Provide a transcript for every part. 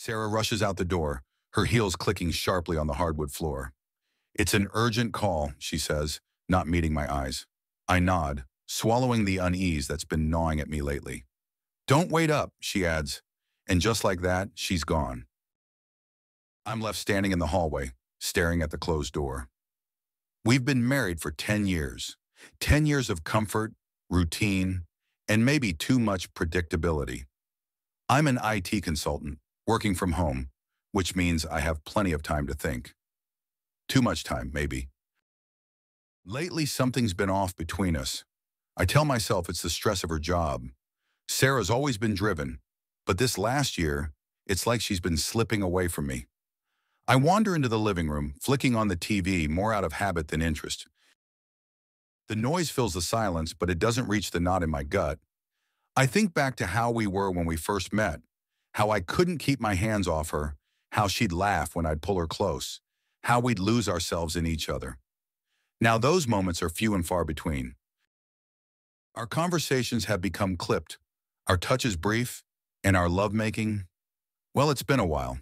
Sarah rushes out the door, her heels clicking sharply on the hardwood floor. "It's an urgent call," she says, not meeting my eyes. I nod, swallowing the unease that's been gnawing at me lately. "Don't wait up," she adds, and just like that, she's gone. I'm left standing in the hallway, staring at the closed door. We've been married for 10 years. 10 years of comfort, routine, and maybe too much predictability. I'm an IT consultant, working from home, which means I have plenty of time to think. Too much time, maybe. Lately, something's been off between us. I tell myself it's the stress of her job. Sarah's always been driven, but this last year, it's like she's been slipping away from me. I wander into the living room, flicking on the TV more out of habit than interest. The noise fills the silence, but it doesn't reach the knot in my gut. I think back to how we were when we first met, how I couldn't keep my hands off her, how she'd laugh when I'd pull her close, how we'd lose ourselves in each other. Now those moments are few and far between. Our conversations have become clipped, our touches brief, and our lovemaking, well, it's been a while.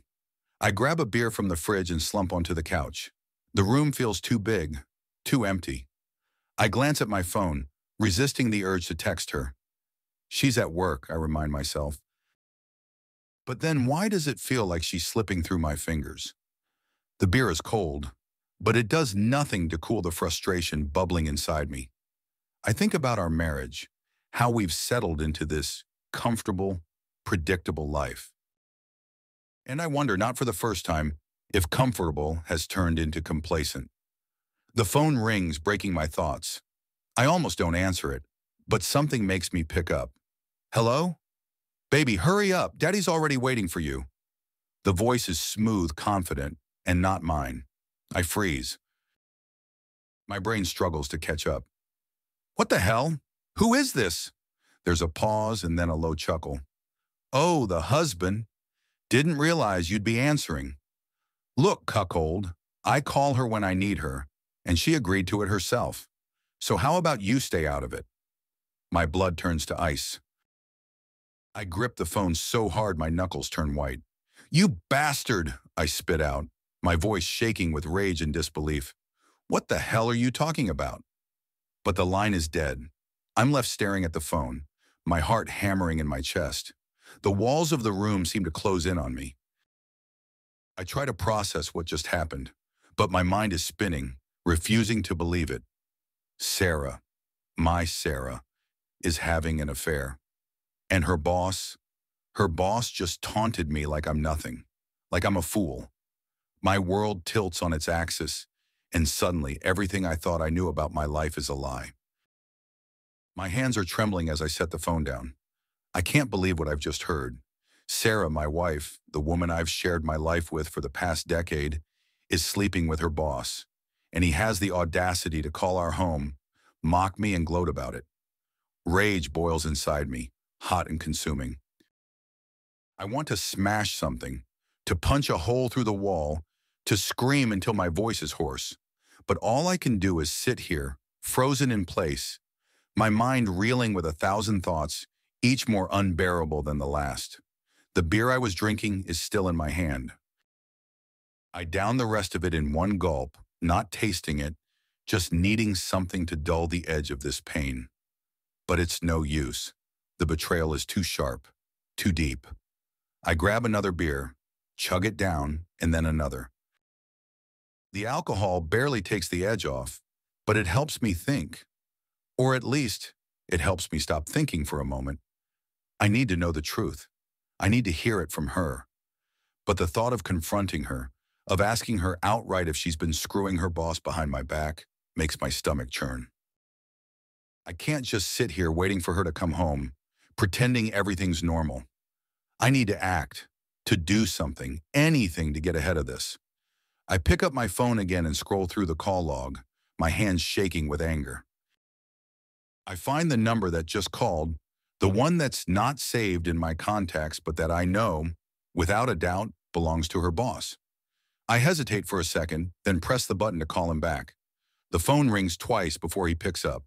I grab a beer from the fridge and slump onto the couch. The room feels too big, too empty. I glance at my phone, resisting the urge to text her. She's at work, I remind myself. But then why does it feel like she's slipping through my fingers? The beer is cold, but it does nothing to cool the frustration bubbling inside me. I think about our marriage, how we've settled into this comfortable, predictable life. And I wonder, not for the first time, if comfortable has turned into complacent. The phone rings, breaking my thoughts. I almost don't answer it, but something makes me pick up. "Hello? Baby, hurry up. Daddy's already waiting for you." The voice is smooth, confident, and not mine. I freeze. My brain struggles to catch up. "What the hell? Who is this?" There's a pause and then a low chuckle. "Oh, the husband. Didn't realize you'd be answering. Look, cuckold, I call her when I need her, and she agreed to it herself. So how about you stay out of it?" My blood turns to ice. I grip the phone so hard my knuckles turn white. "You bastard," I spit out, my voice shaking with rage and disbelief. "What the hell are you talking about?" But the line is dead. I'm left staring at the phone, my heart hammering in my chest. The walls of the room seem to close in on me. I try to process what just happened, but my mind is spinning, refusing to believe it. Sarah, my Sarah, is having an affair. And her boss just taunted me like I'm nothing, like I'm a fool. My world tilts on its axis, and suddenly everything I thought I knew about my life is a lie. My hands are trembling as I set the phone down. I can't believe what I've just heard. Sarah, my wife, the woman I've shared my life with for the past decade, is sleeping with her boss, and he has the audacity to call our home, mock me and gloat about it. Rage boils inside me, hot and consuming. I want to smash something, to punch a hole through the wall, to scream until my voice is hoarse. But all I can do is sit here, frozen in place, my mind reeling with 1,000 thoughts, each more unbearable than the last. The beer I was drinking is still in my hand. I down the rest of it in one gulp, not tasting it, just needing something to dull the edge of this pain. But it's no use. The betrayal is too sharp, too deep. I grab another beer, chug it down, and then another. The alcohol barely takes the edge off, but it helps me think. Or at least, it helps me stop thinking for a moment. I need to know the truth. I need to hear it from her. But the thought of confronting her, of asking her outright if she's been screwing her boss behind my back, makes my stomach churn. I can't just sit here waiting for her to come home, pretending everything's normal. I need to act, to do something, anything to get ahead of this. I pick up my phone again and scroll through the call log, my hands shaking with anger. I find the number that just called, the one that's not saved in my contacts but that I know, without a doubt, belongs to her boss. I hesitate for a second, then press the button to call him back. The phone rings twice before he picks up.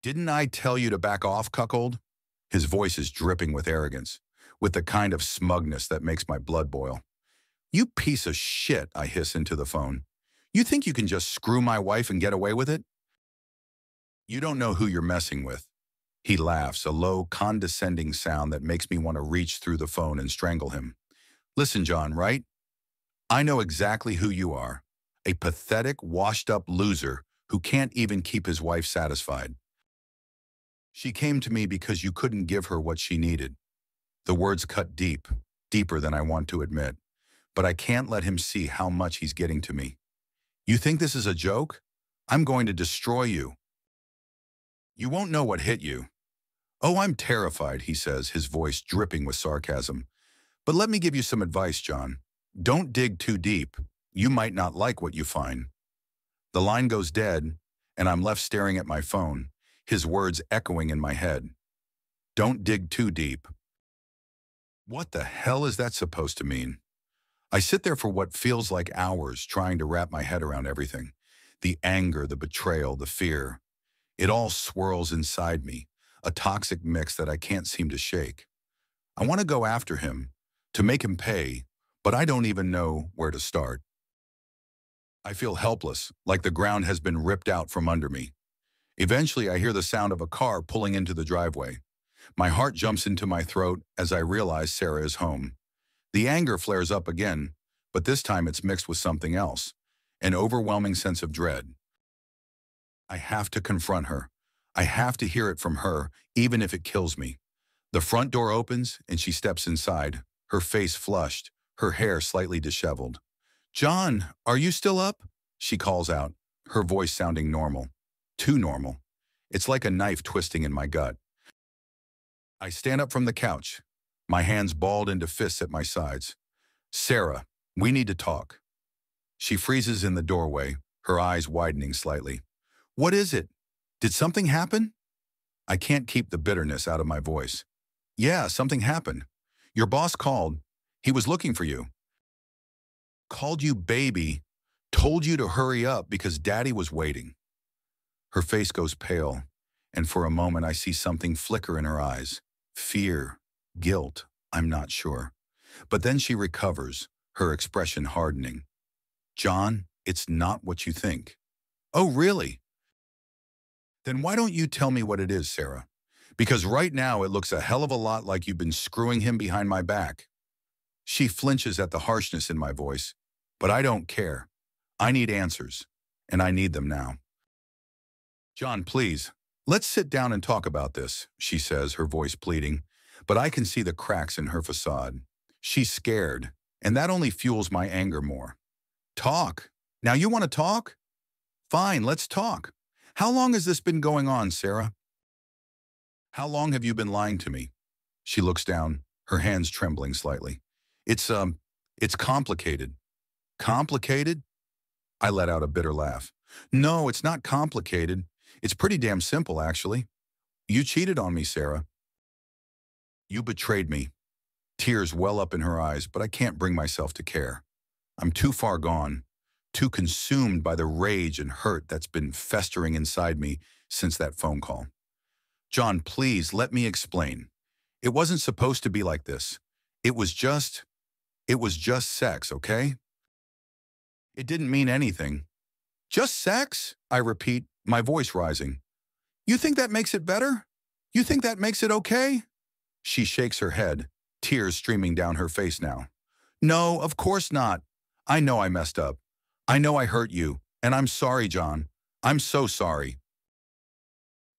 "Didn't I tell you to back off, cuckold?" His voice is dripping with arrogance. with the kind of smugness that makes my blood boil. "You piece of shit," I hiss into the phone. "You think you can just screw my wife and get away with it? You don't know who you're messing with." He laughs, a low, condescending sound that makes me want to reach through the phone and strangle him. "Listen, John, right? I know exactly who you are. A pathetic, washed-up loser who can't even keep his wife satisfied. She came to me because you couldn't give her what she needed." The words cut deep, deeper than I want to admit, but I can't let him see how much he's getting to me. "You think this is a joke? I'm going to destroy you. You won't know what hit you." "Oh, I'm terrified," he says, his voice dripping with sarcasm. "But let me give you some advice, John. Don't dig too deep. You might not like what you find." The line goes dead, and I'm left staring at my phone, his words echoing in my head. Don't dig too deep. What the hell is that supposed to mean? I sit there for what feels like hours trying to wrap my head around everything. The anger, the betrayal, the fear. It all swirls inside me, a toxic mix that I can't seem to shake. I want to go after him, to make him pay, but I don't even know where to start. I feel helpless, like the ground has been ripped out from under me. Eventually, I hear the sound of a car pulling into the driveway. My heart jumps into my throat as I realize Sarah is home. The anger flares up again, but this time it's mixed with something else, an overwhelming sense of dread. I have to confront her. I have to hear it from her, even if it kills me. The front door opens and she steps inside, her face flushed, her hair slightly disheveled. "John, are you still up?" she calls out, her voice sounding normal. Too normal. It's like a knife twisting in my gut. I stand up from the couch, my hands balled into fists at my sides. "Sarah, we need to talk." She freezes in the doorway, her eyes widening slightly. "What is it? Did something happen?" I can't keep the bitterness out of my voice. "Yeah, something happened. Your boss called. He was looking for you. Called you baby. Told you to hurry up because Daddy was waiting." Her face goes pale, and for a moment I see something flicker in her eyes. Fear, guilt, I'm not sure. But then she recovers, her expression hardening. "John, it's not what you think." "Oh, really? Then why don't you tell me what it is, Sarah? Because right now it looks a hell of a lot like you've been screwing him behind my back." She flinches at the harshness in my voice, but I don't care. I need answers, and I need them now. "John, please, let's sit down and talk about this," she says, her voice pleading, but I can see the cracks in her facade. She's scared, and that only fuels my anger more. "Talk? Now you want to talk? Fine, let's talk. How long has this been going on, Sarah? How long have you been lying to me?" She looks down, her hands trembling slightly. It's complicated." "Complicated?" I let out a bitter laugh. "No, it's not complicated. It's pretty damn simple, actually. You cheated on me, Sarah. You betrayed me." Tears well up in her eyes, but I can't bring myself to care. I'm too far gone, too consumed by the rage and hurt that's been festering inside me since that phone call. "John, please, let me explain. It wasn't supposed to be like this. It was just sex, okay? It didn't mean anything." "Just sex?" I repeat, my voice rising. "You think that makes it better? You think that makes it okay?" She shakes her head, tears streaming down her face now. "No, of course not. I know I messed up. I know I hurt you, and I'm sorry, John. I'm so sorry.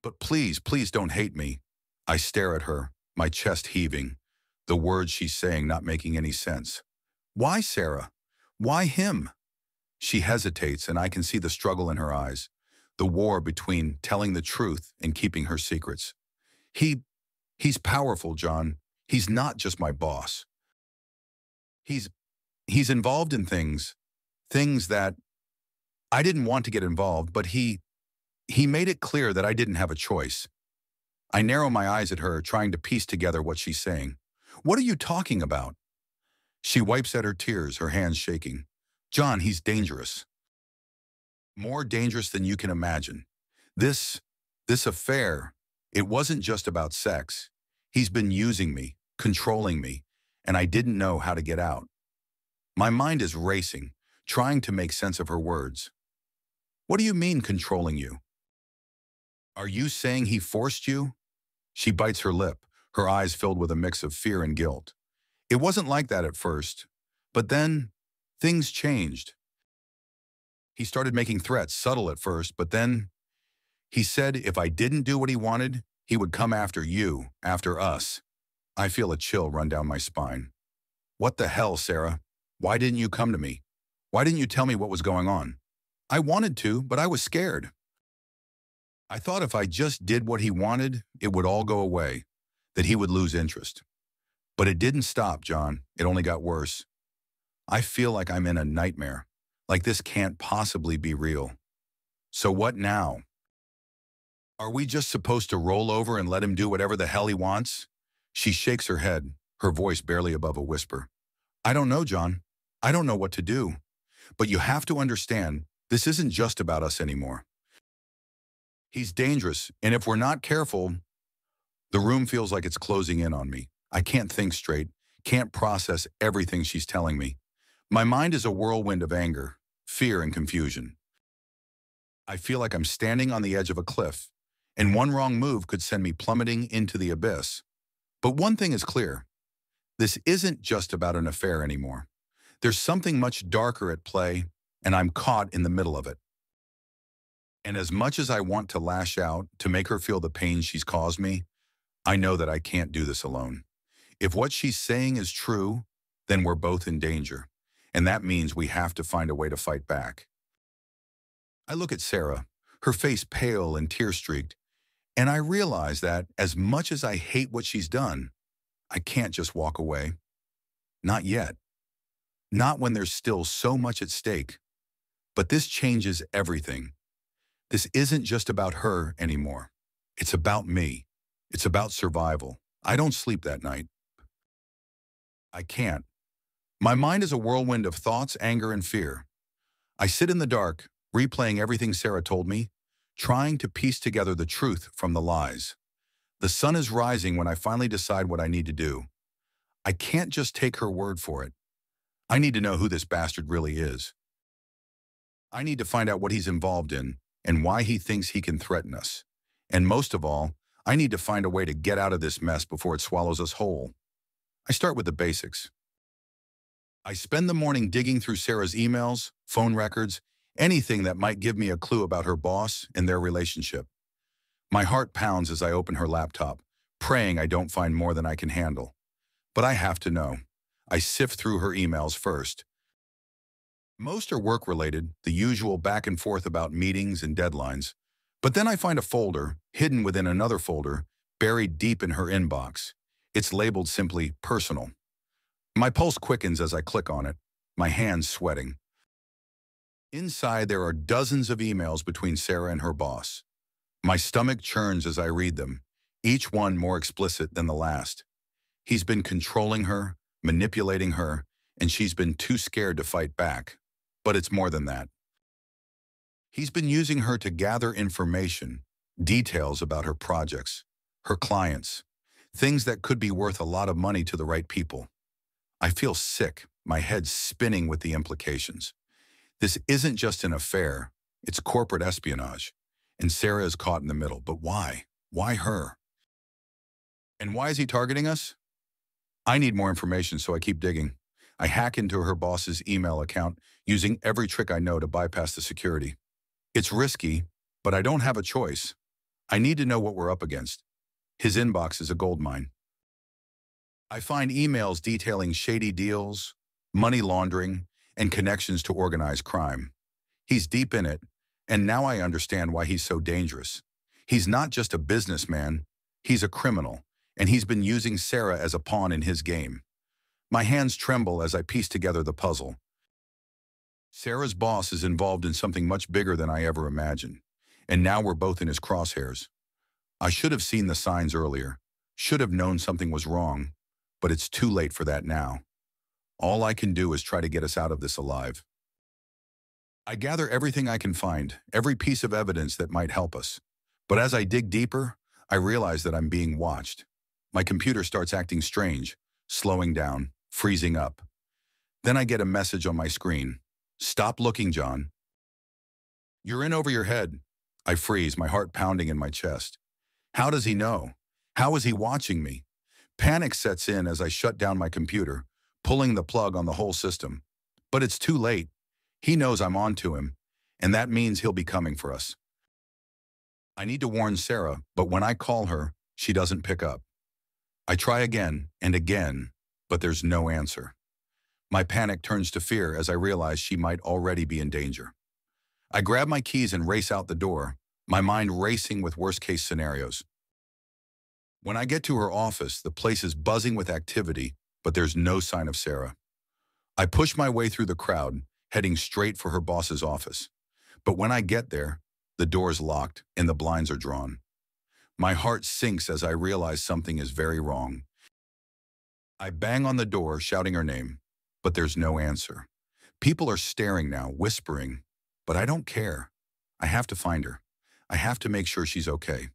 But please, please don't hate me." I stare at her, my chest heaving, the words she's saying not making any sense. "Why, Sarah? Why him?" She hesitates, and I can see the struggle in her eyes, the war between telling the truth and keeping her secrets. He's powerful, John. He's not just my boss. He's involved in things that I didn't want to get involved, but he made it clear that I didn't have a choice." I narrow my eyes at her, trying to piece together what she's saying. "What are you talking about?" She wipes at her tears, her hands shaking. "John, he's dangerous. More dangerous than you can imagine. This affair, it wasn't just about sex. He's been using me, controlling me, and I didn't know how to get out. My mind is racing, trying to make sense of her words. What do you mean controlling you? Are you saying he forced you? She bites her lip, her eyes filled with a mix of fear and guilt. It wasn't like that at first, but then things changed. He started making threats, subtle at first, but then he said if I didn't do what he wanted, he would come after you, after us. I feel a chill run down my spine. What the hell, Sarah? Why didn't you come to me? Why didn't you tell me what was going on? I wanted to, but I was scared. I thought if I just did what he wanted, it would all go away, that he would lose interest. But it didn't stop, John. It only got worse. I feel like I'm in a nightmare, like this can't possibly be real. So what now? Are we just supposed to roll over and let him do whatever the hell he wants? She shakes her head, her voice barely above a whisper. I don't know, John. I don't know what to do. But you have to understand, this isn't just about us anymore. He's dangerous, and if we're not careful, the room feels like it's closing in on me. I can't think straight, can't process everything she's telling me. My mind is a whirlwind of anger, fear, and confusion. I feel like I'm standing on the edge of a cliff, and one wrong move could send me plummeting into the abyss. But one thing is clear. This isn't just about an affair anymore. There's something much darker at play, and I'm caught in the middle of it. And as much as I want to lash out to make her feel the pain she's caused me, I know that I can't do this alone. If what she's saying is true, then we're both in danger. And that means we have to find a way to fight back. I look at Sarah, her face pale and tear-streaked, and I realize that as much as I hate what she's done, I can't just walk away. Not yet. Not when there's still so much at stake. But this changes everything. This isn't just about her anymore. It's about me. It's about survival. I don't sleep that night. I can't. My mind is a whirlwind of thoughts, anger, and fear. I sit in the dark, replaying everything Sarah told me, trying to piece together the truth from the lies. The sun is rising when I finally decide what I need to do. I can't just take her word for it. I need to know who this bastard really is. I need to find out what he's involved in and why he thinks he can threaten us. And most of all, I need to find a way to get out of this mess before it swallows us whole. I start with the basics. I spend the morning digging through Sarah's emails, phone records, anything that might give me a clue about her boss and their relationship. My heart pounds as I open her laptop, praying I don't find more than I can handle. But I have to know. I sift through her emails first. Most are work-related, the usual back and forth about meetings and deadlines. But then I find a folder, hidden within another folder, buried deep in her inbox. It's labeled simply personal. My pulse quickens as I click on it, my hands sweating. Inside there are dozens of emails between Sarah and her boss. My stomach churns as I read them, each one more explicit than the last. He's been controlling her, manipulating her, and she's been too scared to fight back. But it's more than that. He's been using her to gather information, details about her projects, her clients, things that could be worth a lot of money to the right people. I feel sick, my head spinning with the implications. This isn't just an affair, it's corporate espionage. And Sarah is caught in the middle. But why? Why her? And why is he targeting us? I need more information, so I keep digging. I hack into her boss's email account, using every trick I know to bypass the security. It's risky, but I don't have a choice. I need to know what we're up against. His inbox is a goldmine. I find emails detailing shady deals, money laundering, and connections to organized crime. He's deep in it, and now I understand why he's so dangerous. He's not just a businessman, he's a criminal, and he's been using Sarah as a pawn in his game. My hands tremble as I piece together the puzzle. Sarah's boss is involved in something much bigger than I ever imagined, and now we're both in his crosshairs. I should have seen the signs earlier, should have known something was wrong, but it's too late for that now. All I can do is try to get us out of this alive. I gather everything I can find, every piece of evidence that might help us. But as I dig deeper, I realize that I'm being watched. My computer starts acting strange, slowing down, freezing up. Then I get a message on my screen. Stop looking, John. You're in over your head. I freeze, my heart pounding in my chest. How does he know? How is he watching me? Panic sets in as I shut down my computer, pulling the plug on the whole system. But it's too late. He knows I'm on to him, and that means he'll be coming for us. I need to warn Sarah, but when I call her, she doesn't pick up. I try again and again, but there's no answer. My panic turns to fear as I realize she might already be in danger. I grab my keys and race out the door, my mind racing with worst-case scenarios. When I get to her office, the place is buzzing with activity, but there's no sign of Sarah. I push my way through the crowd, heading straight for her boss's office. But when I get there, the door's locked and the blinds are drawn. My heart sinks as I realize something is very wrong. I bang on the door, shouting her name, but there's no answer. People are staring now, whispering, but I don't care. I have to find her. I have to make sure she's okay.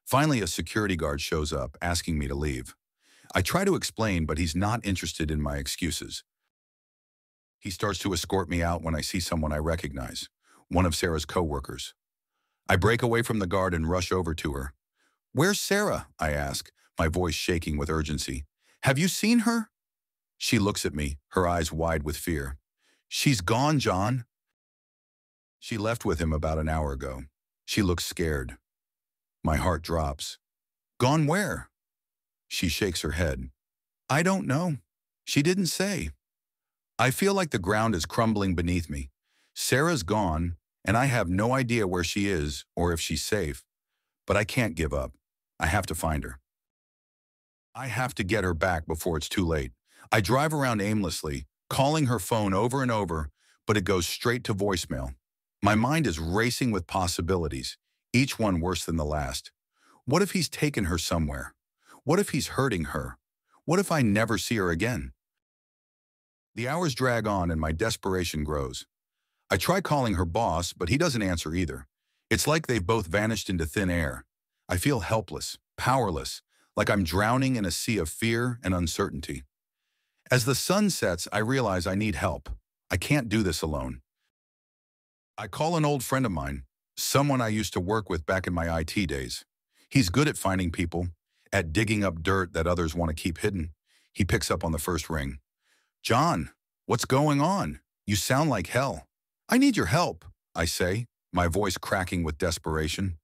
Finally, a security guard shows up, asking me to leave. I try to explain, but he's not interested in my excuses. He starts to escort me out when I see someone I recognize, one of Sarah's coworkers. I break away from the guard and rush over to her. "Where's Sarah?" I ask, my voice shaking with urgency. "Have you seen her?" She looks at me, her eyes wide with fear. "She's gone, John." She left with him about an hour ago. She looks scared. My heart drops. "Gone where?" She shakes her head. "I don't know. She didn't say." I feel like the ground is crumbling beneath me. Sarah's gone, and I have no idea where she is or if she's safe. But I can't give up. I have to find her. I have to get her back before it's too late. I drive around aimlessly, calling her phone over and over, but it goes straight to voicemail. My mind is racing with possibilities, each one worse than the last. What if he's taken her somewhere? What if he's hurting her? What if I never see her again? The hours drag on and my desperation grows. I try calling her boss, but he doesn't answer either. It's like they've both vanished into thin air. I feel helpless, powerless, like I'm drowning in a sea of fear and uncertainty. As the sun sets, I realize I need help. I can't do this alone. I call an old friend of mine, someone I used to work with back in my IT days. He's good at finding people, at digging up dirt that others want to keep hidden. He picks up on the first ring. "John, what's going on? You sound like hell." "I need your help," I say, my voice cracking with desperation.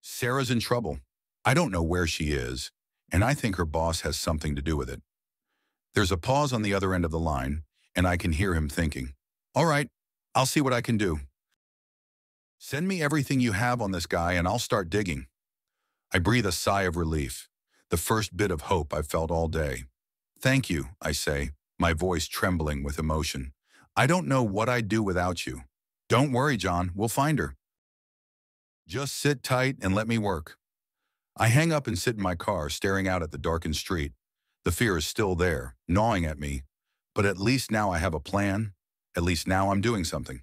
Sarah's in trouble. I don't know where she is, and I think her boss has something to do with it. There's a pause on the other end of the line, and I can hear him thinking, "All right, I'll see what I can do. Send me everything you have on this guy and I'll start digging." I breathe a sigh of relief, the first bit of hope I've felt all day. "Thank you," I say, my voice trembling with emotion. "I don't know what I'd do without you." "Don't worry, John, we'll find her. Just sit tight and let me work." I hang up and sit in my car, staring out at the darkened street. The fear is still there, gnawing at me, but at least now I have a plan. At least now I'm doing something.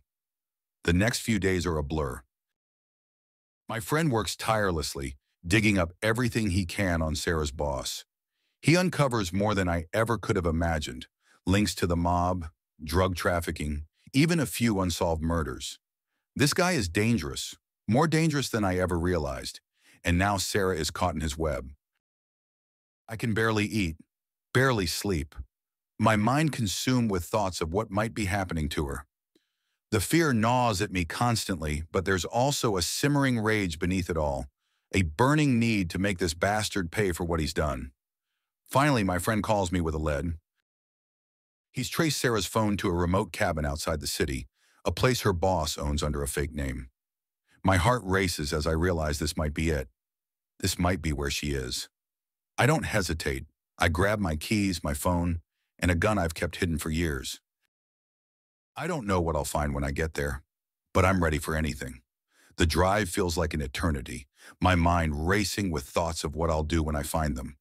The next few days are a blur. My friend works tirelessly, digging up everything he can on Sarah's boss. He uncovers more than I ever could have imagined, links to the mob, drug trafficking, even a few unsolved murders. This guy is dangerous, more dangerous than I ever realized, and now Sarah is caught in his web. I can barely eat, barely sleep, my mind consumed with thoughts of what might be happening to her. The fear gnaws at me constantly, but there's also a simmering rage beneath it all, a burning need to make this bastard pay for what he's done. Finally, my friend calls me with a lead. He's traced Sarah's phone to a remote cabin outside the city, a place her boss owns under a fake name. My heart races as I realize this might be it. This might be where she is. I don't hesitate. I grab my keys, my phone, and a gun I've kept hidden for years. I don't know what I'll find when I get there, but I'm ready for anything. The drive feels like an eternity, my mind racing with thoughts of what I'll do when I find them.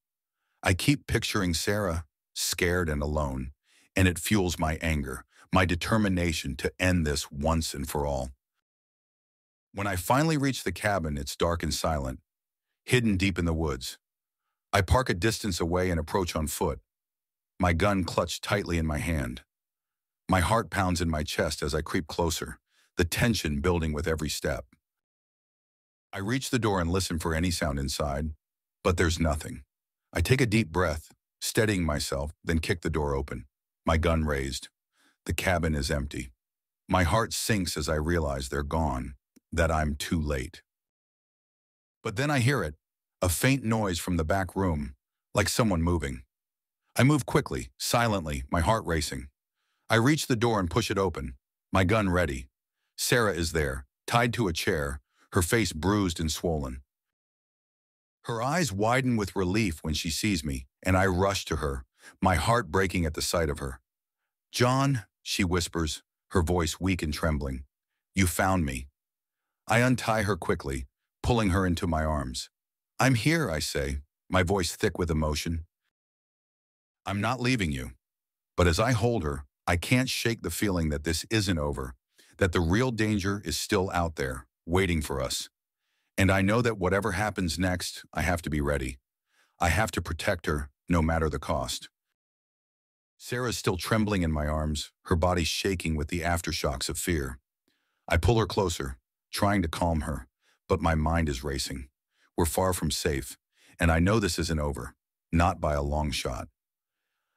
I keep picturing Sarah, scared and alone, and it fuels my anger, my determination to end this once and for all. When I finally reach the cabin, it's dark and silent, hidden deep in the woods. I park a distance away and approach on foot, my gun clutched tightly in my hand. My heart pounds in my chest as I creep closer, the tension building with every step. I reach the door and listen for any sound inside, but there's nothing. I take a deep breath, steadying myself, then kick the door open, my gun raised. The cabin is empty. My heart sinks as I realize they're gone, that I'm too late. But then I hear it, a faint noise from the back room, like someone moving. I move quickly, silently, my heart racing. I reach the door and push it open, my gun ready. Sarah is there, tied to a chair, her face bruised and swollen. Her eyes widen with relief when she sees me, and I rush to her, my heart breaking at the sight of her. "John," she whispers, her voice weak and trembling. "You found me." I untie her quickly, pulling her into my arms. "I'm here," I say, my voice thick with emotion. "I'm not leaving you." But as I hold her, I can't shake the feeling that this isn't over, that the real danger is still out there, waiting for us. And I know that whatever happens next, I have to be ready. I have to protect her, no matter the cost. Sarah's still trembling in my arms, her body shaking with the aftershocks of fear. I pull her closer, trying to calm her, but my mind is racing. We're far from safe, and I know this isn't over, not by a long shot.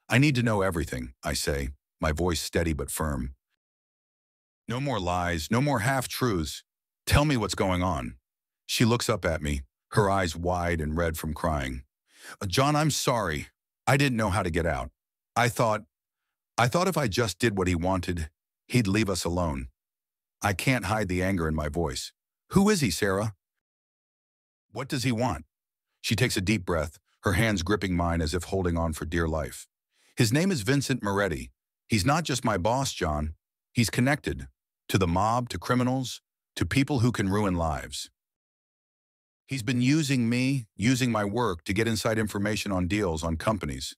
"I need to know everything," I say, my voice steady but firm. "No more lies, no more half-truths. Tell me what's going on." She looks up at me, her eyes wide and red from crying. "John, I'm sorry. I didn't know how to get out. I thought if I just did what he wanted, he'd leave us alone." I can't hide the anger in my voice. "Who is he, Sarah? What does he want?" She takes a deep breath, her hands gripping mine as if holding on for dear life. "His name is Vincent Moretti. He's not just my boss, John. He's connected to the mob, to criminals, to people who can ruin lives. He's been using me, using my work to get inside information on deals, on companies.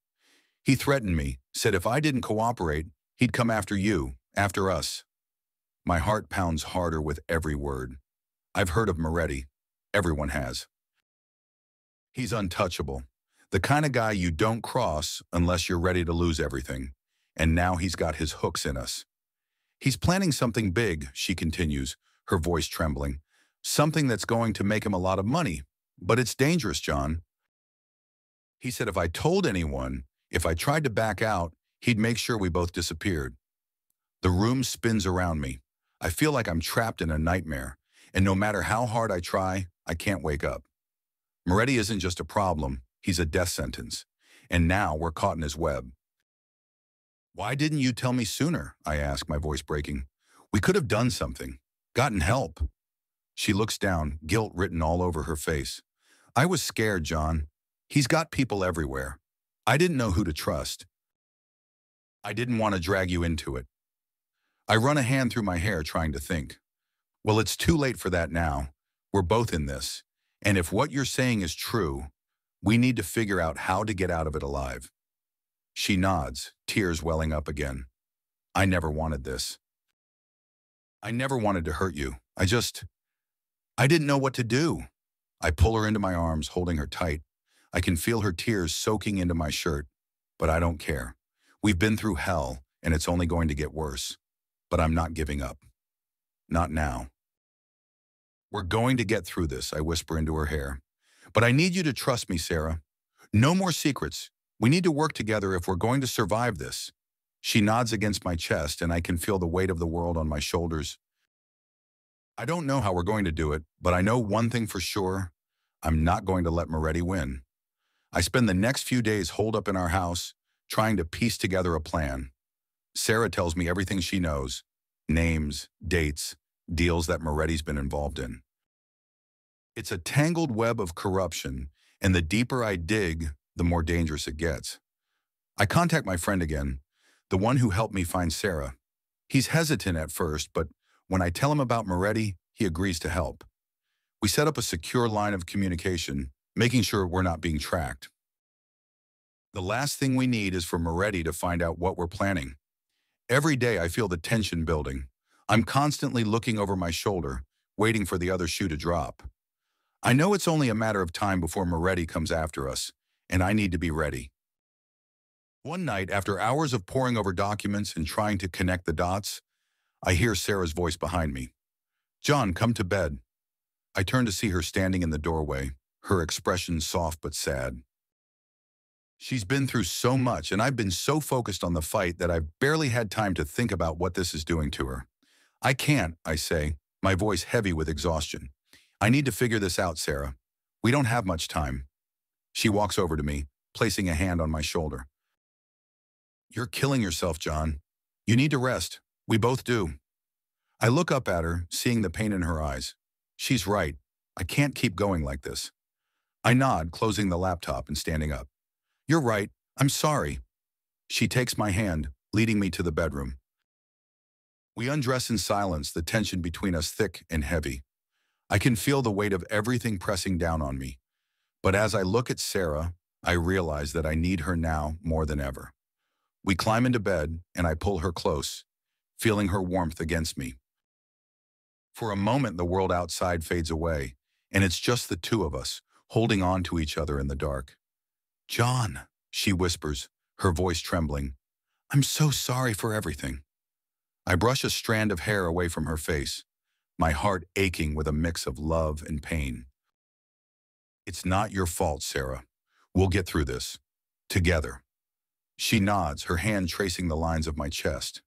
He threatened me, said if I didn't cooperate, he'd come after you, after us." My heart pounds harder with every word. I've heard of Moretti. Everyone has. He's untouchable. The kind of guy you don't cross unless you're ready to lose everything. And now he's got his hooks in us. "He's planning something big," she continues, her voice trembling. "Something that's going to make him a lot of money. But it's dangerous, John. He said if I told anyone, if I tried to back out, he'd make sure we both disappeared." The room spins around me. I feel like I'm trapped in a nightmare, and no matter how hard I try, I can't wake up. Moretti isn't just a problem, he's a death sentence. And now we're caught in his web. "Why didn't you tell me sooner?" I ask, my voice breaking. "We could have done something, gotten help." She looks down, guilt written all over her face. "I was scared, John. He's got people everywhere. I didn't know who to trust. I didn't want to drag you into it." I run a hand through my hair trying to think. "Well, it's too late for that now. We're both in this. And if what you're saying is true, we need to figure out how to get out of it alive." She nods, tears welling up again. "I never wanted this. I never wanted to hurt you. I didn't know what to do." I pull her into my arms, holding her tight. I can feel her tears soaking into my shirt, but I don't care. We've been through hell, and it's only going to get worse. But I'm not giving up. Not now. "We're going to get through this," I whisper into her hair. "But I need you to trust me, Sarah. No more secrets. We need to work together if we're going to survive this." She nods against my chest, and I can feel the weight of the world on my shoulders. "I don't know how we're going to do it, but I know one thing for sure. I'm not going to let Moretti win." I spend the next few days holed up in our house, trying to piece together a plan. Sarah tells me everything she knows. Names, dates, deals that Moretti's been involved in. It's a tangled web of corruption, and the deeper I dig, the more dangerous it gets. I contact my friend again, the one who helped me find Sarah. He's hesitant at first, but when I tell him about Moretti, he agrees to help. We set up a secure line of communication, making sure we're not being tracked. The last thing we need is for Moretti to find out what we're planning. Every day I feel the tension building. I'm constantly looking over my shoulder, waiting for the other shoe to drop. I know it's only a matter of time before Moretti comes after us, and I need to be ready. One night, after hours of poring over documents and trying to connect the dots, I hear Sarah's voice behind me. "John, come to bed." I turn to see her standing in the doorway, her expression soft but sad. She's been through so much, and I've been so focused on the fight that I've barely had time to think about what this is doing to her. "I can't," I say, my voice heavy with exhaustion. "I need to figure this out, Sarah. We don't have much time." She walks over to me, placing a hand on my shoulder. "You're killing yourself, John. You need to rest. We both do." I look up at her, seeing the pain in her eyes. She's right. I can't keep going like this. I nod, closing the laptop and standing up. "You're right. I'm sorry." She takes my hand, leading me to the bedroom. We undress in silence, the tension between us thick and heavy. I can feel the weight of everything pressing down on me. But as I look at Sarah, I realize that I need her now more than ever. We climb into bed, and I pull her close, feeling her warmth against me. For a moment, the world outside fades away, and it's just the two of us, holding on to each other in the dark. "John," she whispers, her voice trembling. "I'm so sorry for everything." I brush a strand of hair away from her face, my heart aching with a mix of love and pain. "It's not your fault, Sarah. We'll get through this. Together." She nods, her hand tracing the lines of my chest.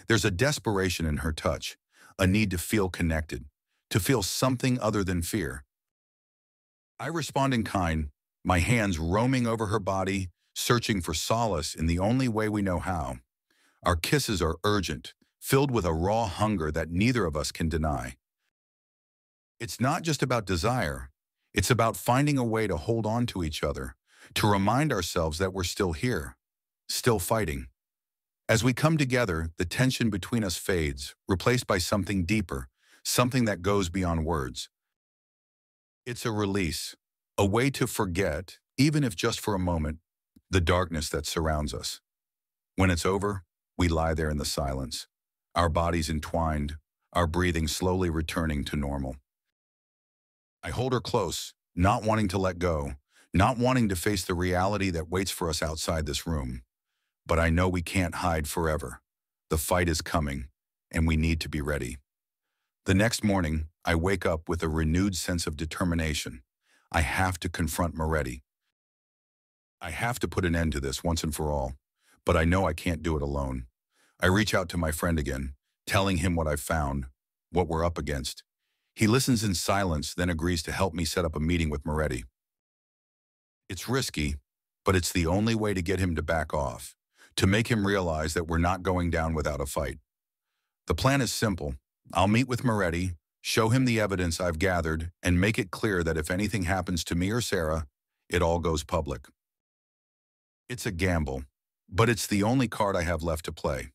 There's a desperation in her touch, a need to feel connected, to feel something other than fear. I respond in kind, my hands roaming over her body, searching for solace in the only way we know how. Our kisses are urgent, filled with a raw hunger that neither of us can deny. It's not just about desire. It's about finding a way to hold on to each other, to remind ourselves that we're still here, still fighting. As we come together, the tension between us fades, replaced by something deeper, something that goes beyond words. It's a release, a way to forget, even if just for a moment, the darkness that surrounds us. When it's over, we lie there in the silence, our bodies entwined, our breathing slowly returning to normal. I hold her close, not wanting to let go, not wanting to face the reality that waits for us outside this room. But I know we can't hide forever. The fight is coming, and we need to be ready. The next morning, I wake up with a renewed sense of determination. I have to confront Moretti. I have to put an end to this once and for all, but I know I can't do it alone. I reach out to my friend again, telling him what I've found, what we're up against. He listens in silence, then agrees to help me set up a meeting with Moretti. It's risky, but it's the only way to get him to back off, to make him realize that we're not going down without a fight. The plan is simple. I'll meet with Moretti, show him the evidence I've gathered, and make it clear that if anything happens to me or Sarah, it all goes public. It's a gamble, but it's the only card I have left to play.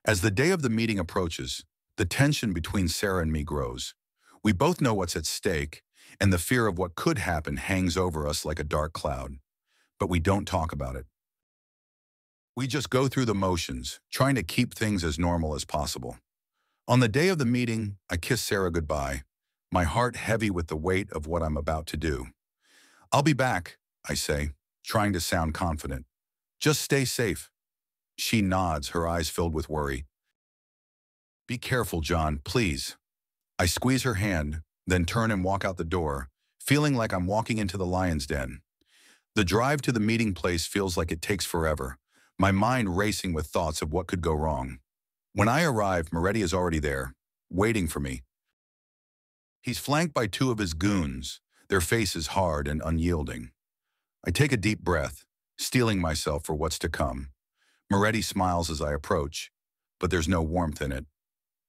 As the day of the meeting approaches, the tension between Sarah and me grows. We both know what's at stake, and the fear of what could happen hangs over us like a dark cloud. But we don't talk about it. We just go through the motions, trying to keep things as normal as possible. On the day of the meeting, I kiss Sarah goodbye, my heart heavy with the weight of what I'm about to do. "I'll be back," I say, trying to sound confident. "Just stay safe." She nods, her eyes filled with worry. "Be careful, John, please." I squeeze her hand, then turn and walk out the door, feeling like I'm walking into the lion's den. The drive to the meeting place feels like it takes forever, my mind racing with thoughts of what could go wrong. When I arrive, Moretti is already there, waiting for me. He's flanked by two of his goons, their faces hard and unyielding. I take a deep breath, steeling myself for what's to come. Moretti smiles as I approach, but there's no warmth in it.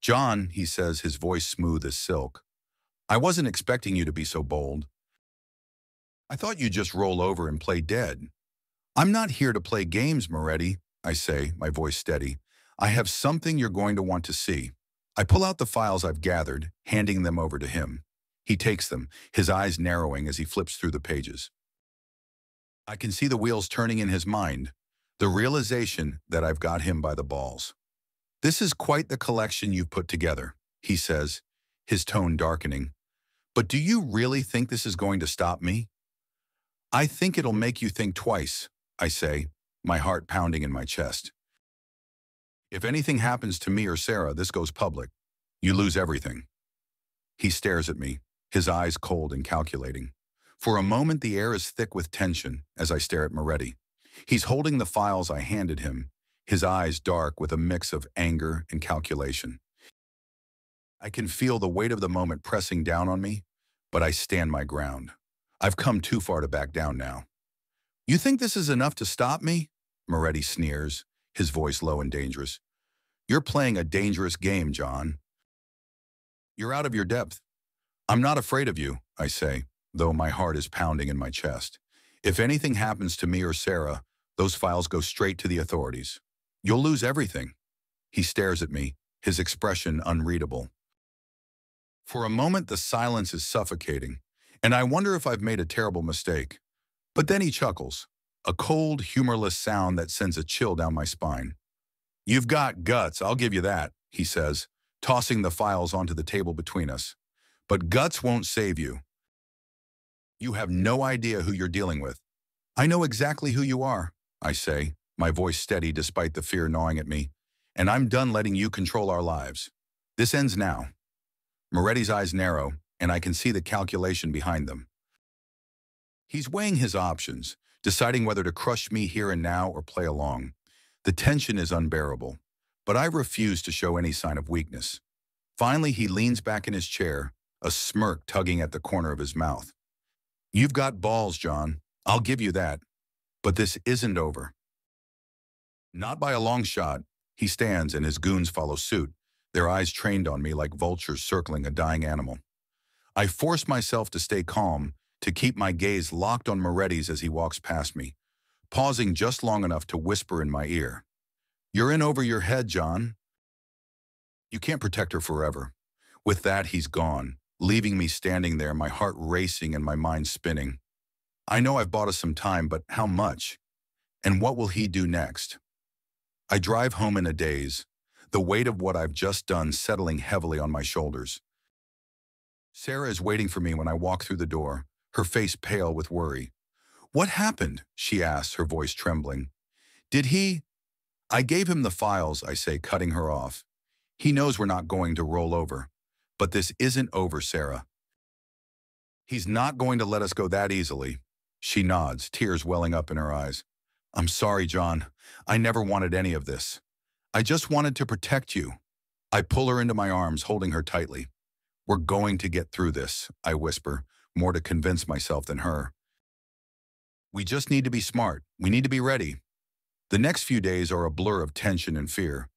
"John," he says, his voice smooth as silk. "I wasn't expecting you to be so bold. I thought you'd just roll over and play dead." "I'm not here to play games, Moretti," I say, my voice steady. "I have something you're going to want to see." I pull out the files I've gathered, handing them over to him. He takes them, his eyes narrowing as he flips through the pages. I can see the wheels turning in his mind, the realization that I've got him by the balls. "This is quite the collection you've put together," he says, his tone darkening. "But do you really think this is going to stop me?" I think it'll make you think twice, I say, my heart pounding in my chest. If anything happens to me or Sarah, this goes public. You lose everything. He stares at me, his eyes cold and calculating. For a moment, the air is thick with tension as I stare at Moretti. He's holding the files I handed him, his eyes dark with a mix of anger and calculation. I can feel the weight of the moment pressing down on me, but I stand my ground. I've come too far to back down now. You think this is enough to stop me? Moretti sneers, his voice low and dangerous. You're playing a dangerous game, John. You're out of your depth. I'm not afraid of you, I say, though my heart is pounding in my chest. If anything happens to me or Sarah, those files go straight to the authorities. You'll lose everything. He stares at me, his expression unreadable. For a moment, the silence is suffocating, and I wonder if I've made a terrible mistake. But then he chuckles, a cold, humorless sound that sends a chill down my spine. You've got guts, I'll give you that, he says, tossing the files onto the table between us. But guts won't save you. You have no idea who you're dealing with. I know exactly who you are, I say, my voice steady despite the fear gnawing at me, and I'm done letting you control our lives. This ends now. Moretti's eyes narrow, and I can see the calculation behind them. He's weighing his options, deciding whether to crush me here and now or play along. The tension is unbearable, but I refuse to show any sign of weakness. Finally, he leans back in his chair, a smirk tugging at the corner of his mouth. You've got balls, John. I'll give you that. But this isn't over. Not by a long shot. He stands and his goons follow suit, their eyes trained on me like vultures circling a dying animal. I force myself to stay calm, to keep my gaze locked on Moretti's as he walks past me, pausing just long enough to whisper in my ear. You're in over your head, John. You can't protect her forever. With that, he's gone, leaving me standing there, my heart racing and my mind spinning. I know I've bought us some time, but how much? And what will he do next? I drive home in a daze, the weight of what I've just done settling heavily on my shoulders. Sarah is waiting for me when I walk through the door, her face pale with worry. What happened? She asks, her voice trembling. Did he? I gave him the files, I say, cutting her off. He knows we're not going to roll over. But this isn't over, Sarah. He's not going to let us go that easily. She nods, tears welling up in her eyes. I'm sorry, John. I never wanted any of this. I just wanted to protect you. I pull her into my arms, holding her tightly. We're going to get through this, I whisper, more to convince myself than her. We just need to be smart. We need to be ready. The next few days are a blur of tension and fear.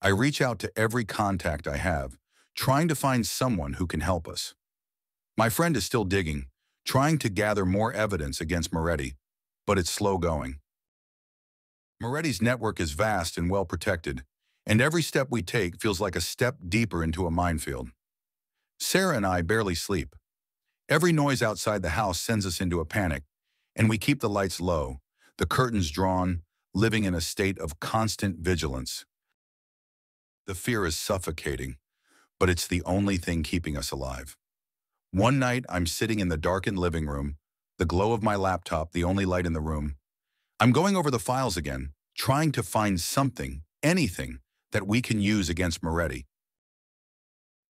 I reach out to every contact I have, trying to find someone who can help us. My friend is still digging, trying to gather more evidence against Moretti, but it's slow going. Moretti's network is vast and well protected, and every step we take feels like a step deeper into a minefield. Sarah and I barely sleep. Every noise outside the house sends us into a panic, and we keep the lights low, the curtains drawn, living in a state of constant vigilance. The fear is suffocating, but it's the only thing keeping us alive. One night, I'm sitting in the darkened living room, the glow of my laptop the only light in the room. I'm going over the files again, trying to find something, anything, that we can use against Moretti.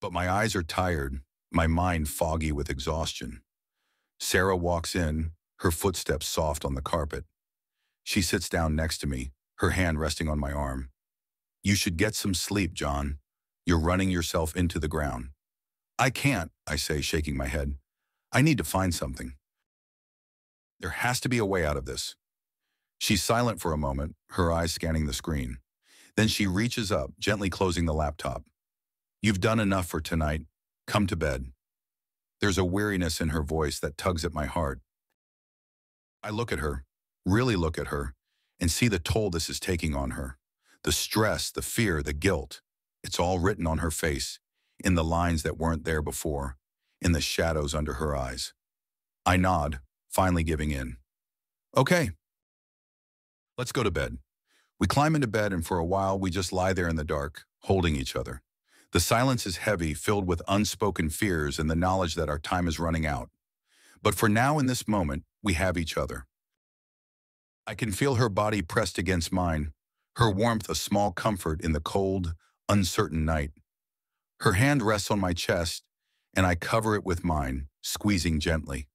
But my eyes are tired, my mind foggy with exhaustion. Sarah walks in, her footsteps soft on the carpet. She sits down next to me, her hand resting on my arm. You should get some sleep, John. You're running yourself into the ground. I can't, I say, shaking my head. I need to find something. There has to be a way out of this. She's silent for a moment, her eyes scanning the screen. Then she reaches up, gently closing the laptop. You've done enough for tonight. Come to bed. There's a weariness in her voice that tugs at my heart. I look at her, really look at her, and see the toll this is taking on her. The stress, the fear, the guilt. It's all written on her face, in the lines that weren't there before, in the shadows under her eyes. I nod, finally giving in. Okay. Let's go to bed. We climb into bed, and for a while we just lie there in the dark, holding each other. The silence is heavy, filled with unspoken fears and the knowledge that our time is running out. But for now, in this moment, we have each other. I can feel her body pressed against mine, her warmth a small comfort in the cold, uncertain night. Her hand rests on my chest, and I cover it with mine, squeezing gently.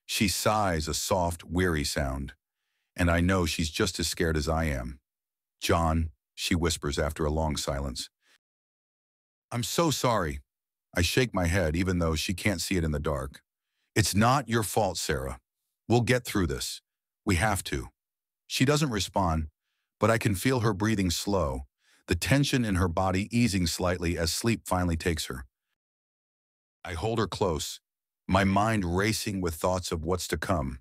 She sighs a soft, weary sound, and I know she's just as scared as I am. "John," she whispers after a long silence. "I'm so sorry." I shake my head, even though she can't see it in the dark. "It's not your fault, Sarah. We'll get through this. We have to." She doesn't respond, but I can feel her breathing slow, the tension in her body easing slightly as sleep finally takes her. I hold her close, my mind racing with thoughts of what's to come.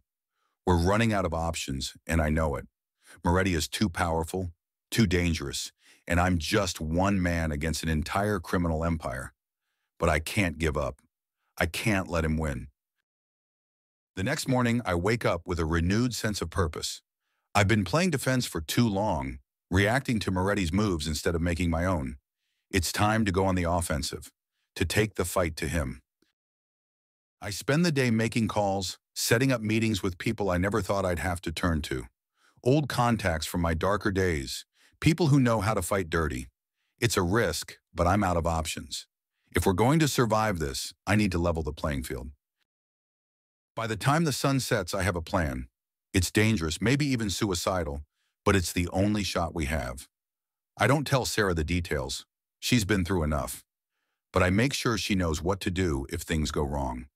We're running out of options, and I know it. Moretti is too powerful, too dangerous, and I'm just one man against an entire criminal empire. But I can't give up. I can't let him win. The next morning, I wake up with a renewed sense of purpose. I've been playing defense for too long, reacting to Moretti's moves instead of making my own. It's time to go on the offensive, to take the fight to him. I spend the day making calls, setting up meetings with people I never thought I'd have to turn to. Old contacts from my darker days, people who know how to fight dirty. It's a risk, but I'm out of options. If we're going to survive this, I need to level the playing field. By the time the sun sets, I have a plan. It's dangerous, maybe even suicidal, but it's the only shot we have. I don't tell Sarah the details. She's been through enough. But I make sure she knows what to do if things go wrong.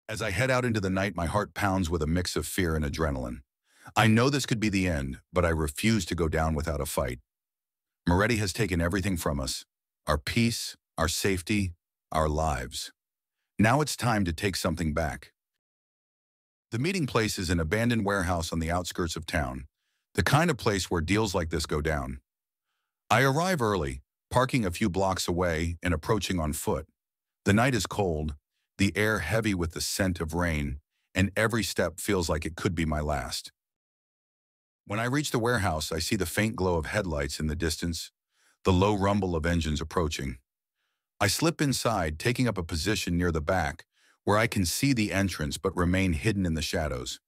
As I head out into the night, my heart pounds with a mix of fear and adrenaline. I know this could be the end, but I refuse to go down without a fight. Moretti has taken everything from us. Our peace, our safety, our lives. Now it's time to take something back. The meeting place is an abandoned warehouse on the outskirts of town, the kind of place where deals like this go down. I arrive early, parking a few blocks away and approaching on foot. The night is cold, the air heavy with the scent of rain, and every step feels like it could be my last. When I reach the warehouse, I see the faint glow of headlights in the distance, the low rumble of engines approaching. I slip inside, taking up a position near the back, where I can see the entrance but remain hidden in the shadows.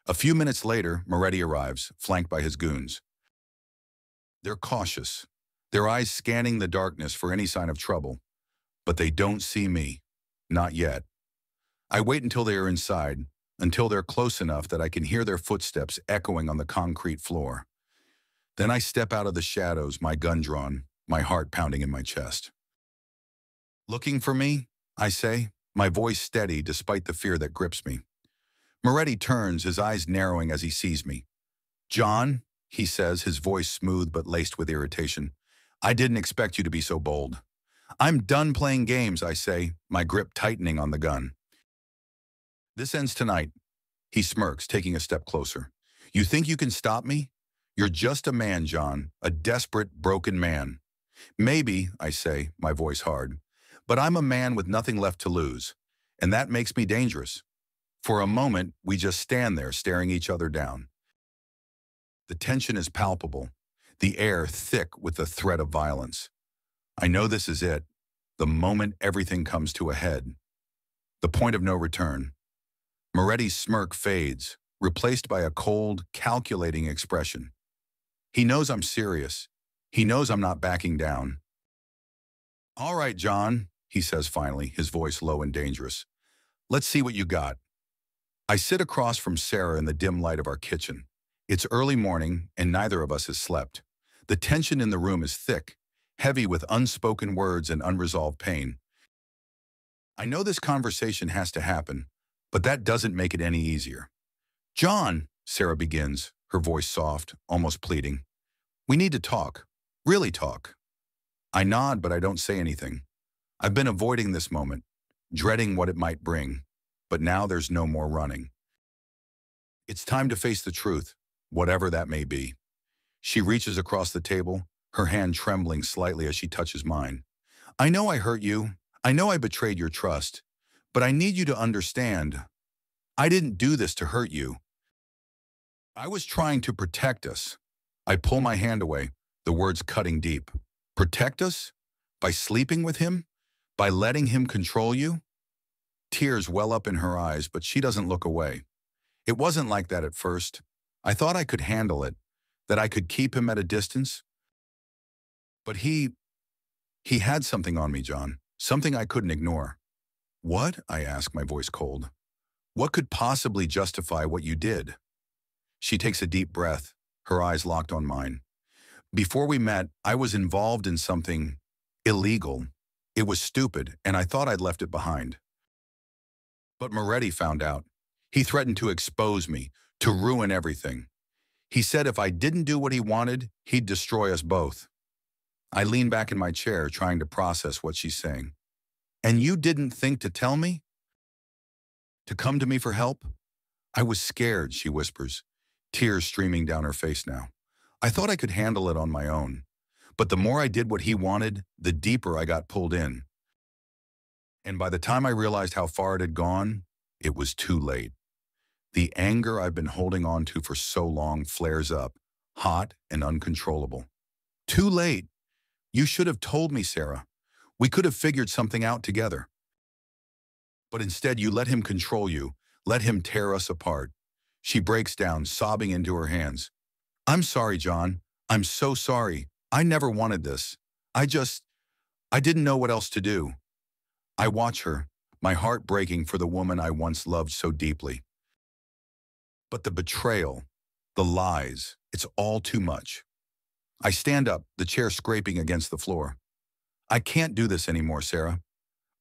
A few minutes later, Moretti arrives, flanked by his goons. They're cautious, their eyes scanning the darkness for any sign of trouble, but they don't see me. Not yet. I wait until they are inside, until they're close enough that I can hear their footsteps echoing on the concrete floor. Then I step out of the shadows, my gun drawn, my heart pounding in my chest. "Looking for me?" I say, my voice steady despite the fear that grips me. Moretti turns, his eyes narrowing as he sees me. "John," he says, his voice smooth but laced with irritation, "I didn't expect you to be so bold." "I'm done playing games," I say, my grip tightening on the gun. "This ends tonight." He smirks, taking a step closer. "You think you can stop me? You're just a man, John, a desperate, broken man." "Maybe," I say, my voice hard, "but I'm a man with nothing left to lose, and that makes me dangerous." For a moment, we just stand there staring each other down. The tension is palpable, the air thick with the threat of violence. I know this is it, the moment everything comes to a head. The point of no return. Moretti's smirk fades, replaced by a cold, calculating expression. He knows I'm serious. He knows I'm not backing down. "All right, John," he says finally, his voice low and dangerous. "Let's see what you got." I sit across from Sarah in the dim light of our kitchen. It's early morning, and neither of us has slept. The tension in the room is thick, heavy with unspoken words and unresolved pain. I know this conversation has to happen, but that doesn't make it any easier. "John," Sarah begins, her voice soft, almost pleading. "We need to talk. Really talk." I nod, but I don't say anything. I've been avoiding this moment, dreading what it might bring, but now there's no more running. It's time to face the truth, whatever that may be. She reaches across the table, her hand trembling slightly as she touches mine. "I know I hurt you. I know I betrayed your trust, but I need you to understand. I didn't do this to hurt you. I was trying to protect us." I pull my hand away, the words cutting deep. "Protect us? By sleeping with him? By letting him control you? Tears well up in her eyes, but she doesn't look away. It wasn't like that at first. I thought I could handle it, that I could keep him at a distance. But he had something on me, John, something I couldn't ignore. What? I asked, my voice cold. What could possibly justify what you did? She takes a deep breath, her eyes locked on mine. Before we met, I was involved in something illegal. It was stupid, and I thought I'd left it behind. But Moretti found out. He threatened to expose me, to ruin everything. He said if I didn't do what he wanted, he'd destroy us both. I lean back in my chair, trying to process what she's saying. And you didn't think to tell me? To come to me for help? I was scared, she whispers, tears streaming down her face now. I thought I could handle it on my own. But the more I did what he wanted, the deeper I got pulled in. And by the time I realized how far it had gone, it was too late. The anger I've been holding on to for so long flares up, hot and uncontrollable. Too late. You should have told me, Sarah. We could have figured something out together. But instead, you let him control you, let him tear us apart. She breaks down, sobbing into her hands. I'm sorry, John. I'm so sorry. I never wanted this. I didn't know what else to do. I watch her, my heart breaking for the woman I once loved so deeply. But the betrayal, the lies, it's all too much. I stand up, the chair scraping against the floor. I can't do this anymore, Sarah.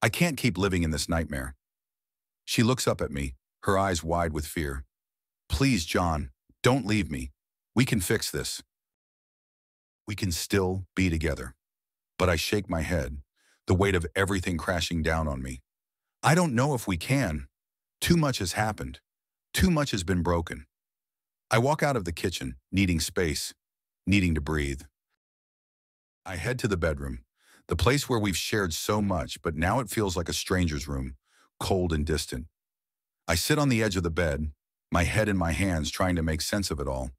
I can't keep living in this nightmare. She looks up at me, her eyes wide with fear. Please, John, don't leave me. We can fix this. We can still be together. But I shake my head, the weight of everything crashing down on me. I don't know if we can. Too much has happened. Too much has been broken. I walk out of the kitchen, needing space, needing to breathe. I head to the bedroom, the place where we've shared so much, but now it feels like a stranger's room, cold and distant. I sit on the edge of the bed, my head in my hands trying to make sense of it all.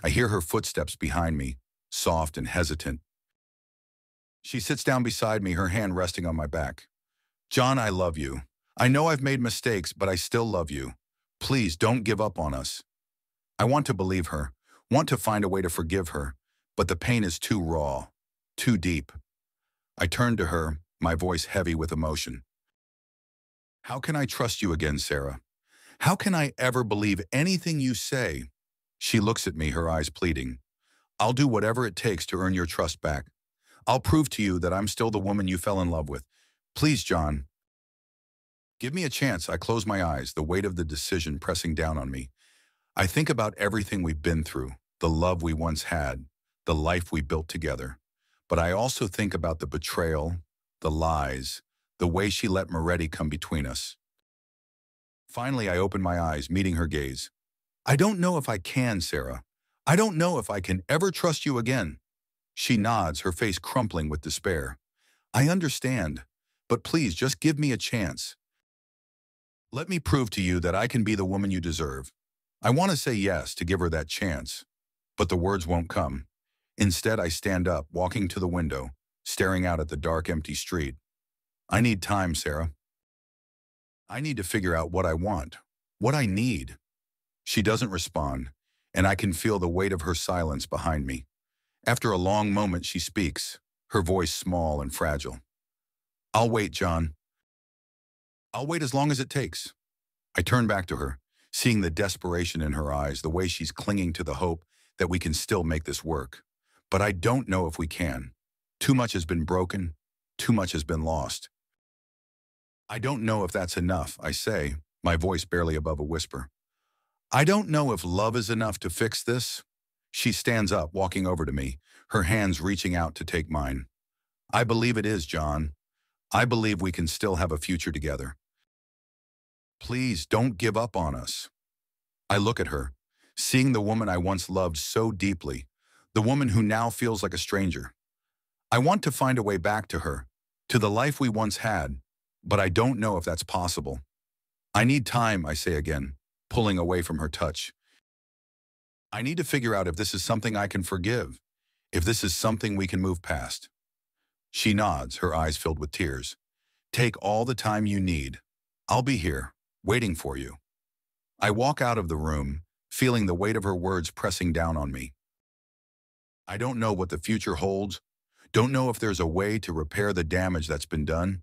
I hear her footsteps behind me, soft and hesitant. She sits down beside me, her hand resting on my back. John, I love you. I know I've made mistakes, but I still love you. Please don't give up on us. I want to believe her, want to find a way to forgive her, but the pain is too raw, too deep. I turn to her, my voice heavy with emotion. How can I trust you again, Sarah? How can I ever believe anything you say? She looks at me, her eyes pleading. I'll do whatever it takes to earn your trust back. I'll prove to you that I'm still the woman you fell in love with. Please, John. Give me a chance. I close my eyes, the weight of the decision pressing down on me. I think about everything we've been through, the love we once had, the life we built together. But I also think about the betrayal, the lies, the way she let Moretti come between us. Finally, I open my eyes, meeting her gaze. I don't know if I can, Sarah. I don't know if I can ever trust you again. She nods, her face crumpling with despair. I understand, but please just give me a chance. Let me prove to you that I can be the woman you deserve. I want to say yes to give her that chance, but the words won't come. Instead, I stand up, walking to the window, staring out at the dark, empty street. I need time, Sarah. I need to figure out what I want, what I need. She doesn't respond, and I can feel the weight of her silence behind me. After a long moment, she speaks, her voice small and fragile. I'll wait, John. I'll wait as long as it takes. I turn back to her, seeing the desperation in her eyes, the way she's clinging to the hope that we can still make this work. But I don't know if we can. Too much has been broken. Too much has been lost. I don't know if that's enough, I say, my voice barely above a whisper. I don't know if love is enough to fix this. She stands up, walking over to me, her hands reaching out to take mine. I believe it is, John. I believe we can still have a future together. Please don't give up on us. I look at her, seeing the woman I once loved so deeply, the woman who now feels like a stranger. I want to find a way back to her, to the life we once had, but I don't know if that's possible. I need time, I say again, pulling away from her touch. I need to figure out if this is something I can forgive, if this is something we can move past. She nods, her eyes filled with tears. Take all the time you need. I'll be here, waiting for you. I walk out of the room, feeling the weight of her words pressing down on me. I don't know what the future holds, don't know if there's a way to repair the damage that's been done,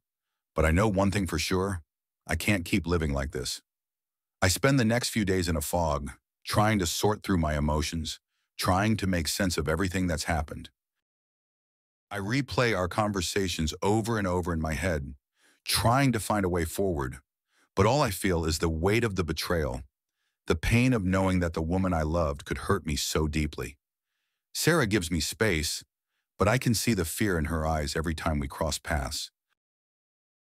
but I know one thing for sure, I can't keep living like this. I spend the next few days in a fog, trying to sort through my emotions, trying to make sense of everything that's happened. I replay our conversations over and over in my head, trying to find a way forward, but all I feel is the weight of the betrayal, the pain of knowing that the woman I loved could hurt me so deeply. Sarah gives me space, but I can see the fear in her eyes every time we cross paths.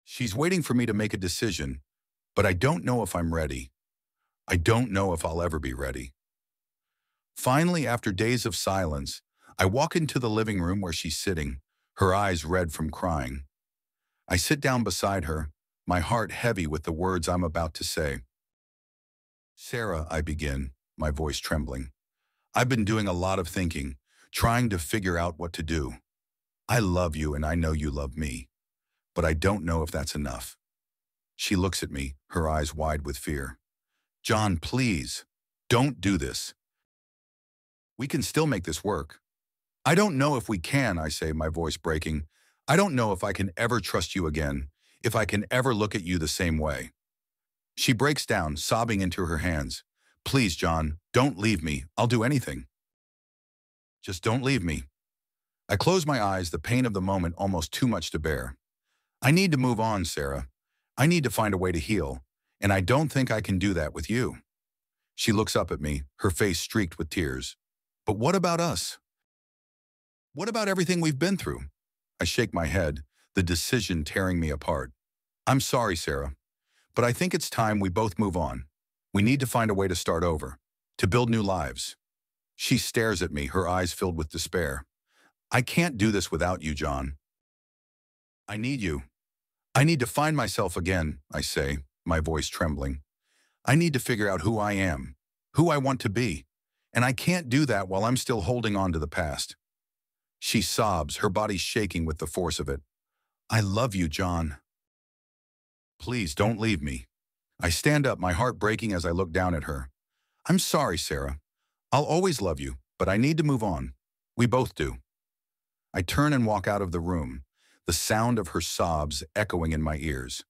She's waiting for me to make a decision, but I don't know if I'm ready. I don't know if I'll ever be ready. Finally, after days of silence, I walk into the living room where she's sitting, her eyes red from crying. I sit down beside her, my heart heavy with the words I'm about to say. Sarah, I begin, my voice trembling. I've been doing a lot of thinking, trying to figure out what to do. I love you and I know you love me, but I don't know if that's enough. She looks at me, her eyes wide with fear. John, please, don't do this. We can still make this work. I don't know if we can, I say, my voice breaking. I don't know if I can ever trust you again, if I can ever look at you the same way. She breaks down, sobbing into her hands. Please, John, don't leave me. I'll do anything. Just don't leave me. I close my eyes, the pain of the moment almost too much to bear. I need to move on, Sarah. I need to find a way to heal, and I don't think I can do that with you. She looks up at me, her face streaked with tears. But what about us? What about everything we've been through? I shake my head, the decision tearing me apart. I'm sorry, Sarah, but I think it's time we both move on. We need to find a way to start over, to build new lives. She stares at me, her eyes filled with despair. I can't do this without you, John. I need you. I need to find myself again, I say, my voice trembling. I need to figure out who I am, who I want to be, and I can't do that while I'm still holding on to the past. She sobs, her body shaking with the force of it. I love you, John. Please don't leave me. I stand up, my heart breaking as I look down at her. I'm sorry, Sarah. I'll always love you, but I need to move on. We both do. I turn and walk out of the room, the sound of her sobs echoing in my ears.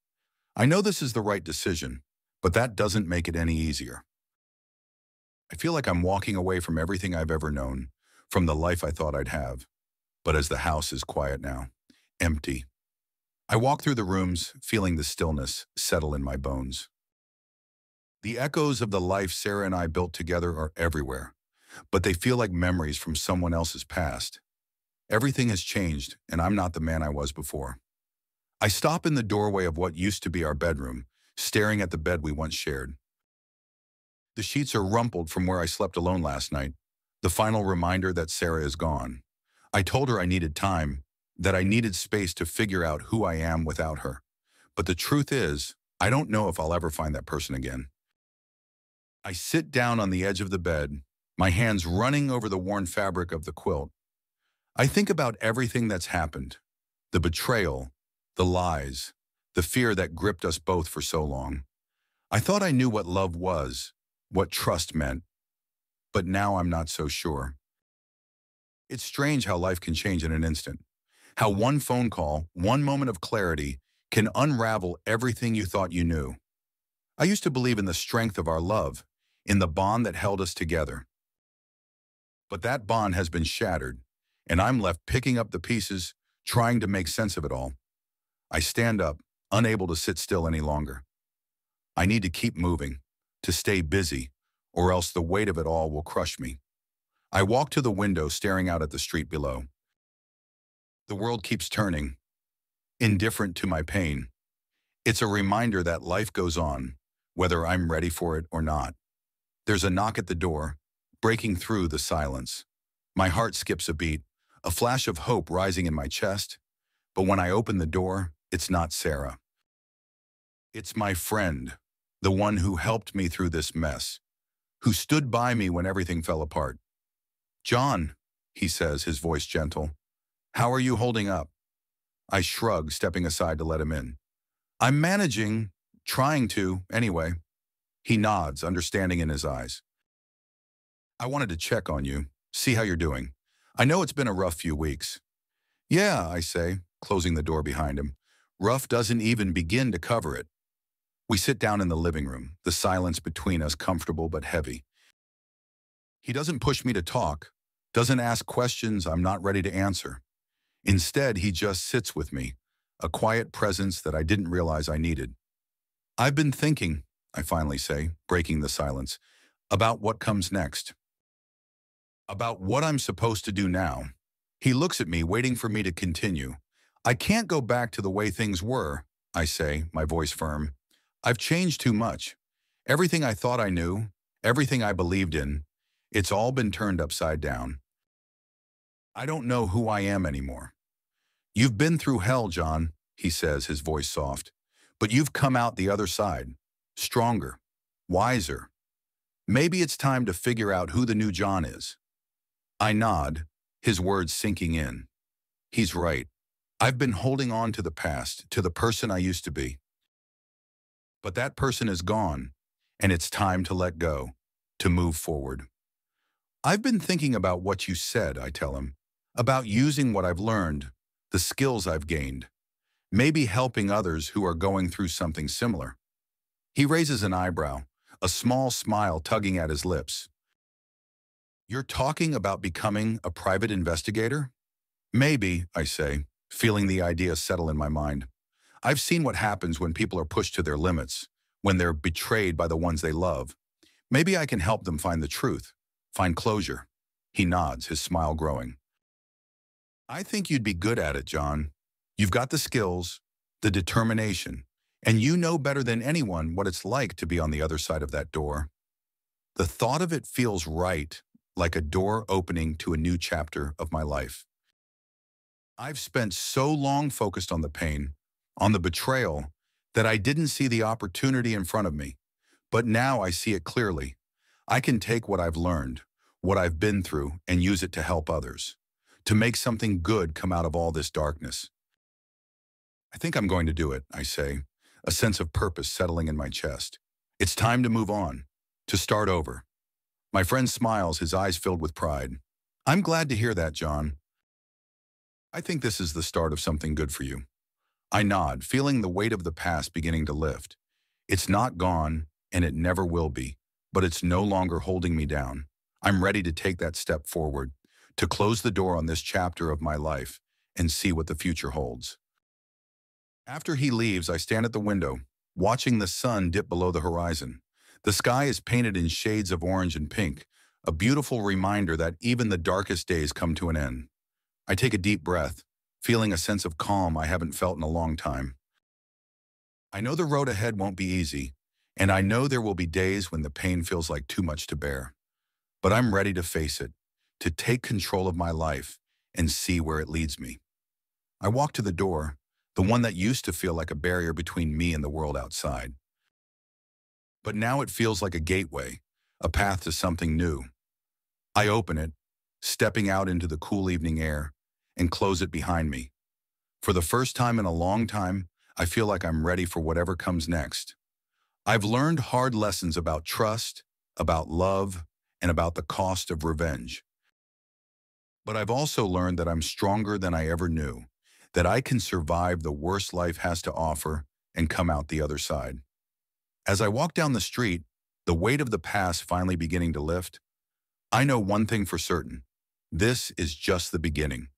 I know this is the right decision, but that doesn't make it any easier. I feel like I'm walking away from everything I've ever known, from the life I thought I'd have. But as the house is quiet now, empty, I walk through the rooms, feeling the stillness settle in my bones. The echoes of the life Sarah and I built together are everywhere, but they feel like memories from someone else's past. Everything has changed, and I'm not the man I was before. I stop in the doorway of what used to be our bedroom, staring at the bed we once shared. The sheets are rumpled from where I slept alone last night, the final reminder that Sarah is gone. I told her I needed time, that I needed space to figure out who I am without her. But the truth is, I don't know if I'll ever find that person again. I sit down on the edge of the bed, my hands running over the worn fabric of the quilt. I think about everything that's happened, the betrayal, the lies, the fear that gripped us both for so long. I thought I knew what love was, what trust meant, but now I'm not so sure. It's strange how life can change in an instant, how one phone call, one moment of clarity can unravel everything you thought you knew. I used to believe in the strength of our love, in the bond that held us together. But that bond has been shattered, and I'm left picking up the pieces, trying to make sense of it all. I stand up, unable to sit still any longer. I need to keep moving, to stay busy, or else the weight of it all will crush me. I walk to the window, staring out at the street below. The world keeps turning, indifferent to my pain. It's a reminder that life goes on, whether I'm ready for it or not. There's a knock at the door, breaking through the silence. My heart skips a beat, a flash of hope rising in my chest. But when I open the door, it's not Sarah. It's my friend, the one who helped me through this mess, who stood by me when everything fell apart. John, he says, his voice gentle. How are you holding up? I shrug, stepping aside to let him in. I'm managing, Trying to, anyway. He nods, understanding in his eyes. I wanted to check on you, see how you're doing. I know it's been a rough few weeks. Yeah, I say, closing the door behind him. Rough doesn't even begin to cover it. We sit down in the living room, the silence between us comfortable but heavy. He doesn't push me to talk, doesn't ask questions I'm not ready to answer. Instead, he just sits with me, a quiet presence that I didn't realize I needed. I've been thinking, I finally say, breaking the silence, about what comes next. About what I'm supposed to do now. He looks at me, waiting for me to continue. I can't go back to the way things were, I say, my voice firm. I've changed too much. Everything I thought I knew, everything I believed in, it's all been turned upside down. I don't know who I am anymore. You've been through hell, John, he says, his voice soft. But you've come out the other side, stronger, wiser. Maybe it's time to figure out who the new John is. I nod, his words sinking in. He's right. I've been holding on to the past, to the person I used to be. But that person is gone, and it's time to let go, to move forward. I've been thinking about what you said, I tell him, about using what I've learned, the skills I've gained, maybe helping others who are going through something similar. He raises an eyebrow, a small smile tugging at his lips. You're talking about becoming a private investigator? Maybe, I say, feeling the idea settle in my mind. I've seen what happens when people are pushed to their limits, when they're betrayed by the ones they love. Maybe I can help them find the truth, find closure. He nods, his smile growing. I think you'd be good at it, John. You've got the skills, the determination, and you know better than anyone what it's like to be on the other side of that door. The thought of it feels right, like a door opening to a new chapter of my life. I've spent so long focused on the pain, on the betrayal, that I didn't see the opportunity in front of me. But now I see it clearly. I can take what I've learned, what I've been through, and use it to help others, to make something good come out of all this darkness. I think I'm going to do it, I say, a sense of purpose settling in my chest. It's time to move on, to start over. My friend smiles, his eyes filled with pride. I'm glad to hear that, John. I think this is the start of something good for you. I nod, feeling the weight of the past beginning to lift. It's not gone, and it never will be, but it's no longer holding me down. I'm ready to take that step forward, to close the door on this chapter of my life and see what the future holds. After he leaves, I stand at the window, watching the sun dip below the horizon. The sky is painted in shades of orange and pink, a beautiful reminder that even the darkest days come to an end. I take a deep breath, feeling a sense of calm I haven't felt in a long time. I know the road ahead won't be easy, and I know there will be days when the pain feels like too much to bear. But I'm ready to face it, to take control of my life and see where it leads me. I walk to the door, the one that used to feel like a barrier between me and the world outside. But now it feels like a gateway, a path to something new. I open it, stepping out into the cool evening air, and close it behind me. For the first time in a long time, I feel like I'm ready for whatever comes next. I've learned hard lessons about trust, about love, and about the cost of revenge. But I've also learned that I'm stronger than I ever knew, that I can survive the worst life has to offer and come out the other side. As I walk down the street, the weight of the past finally beginning to lift, I know one thing for certain. This is just the beginning.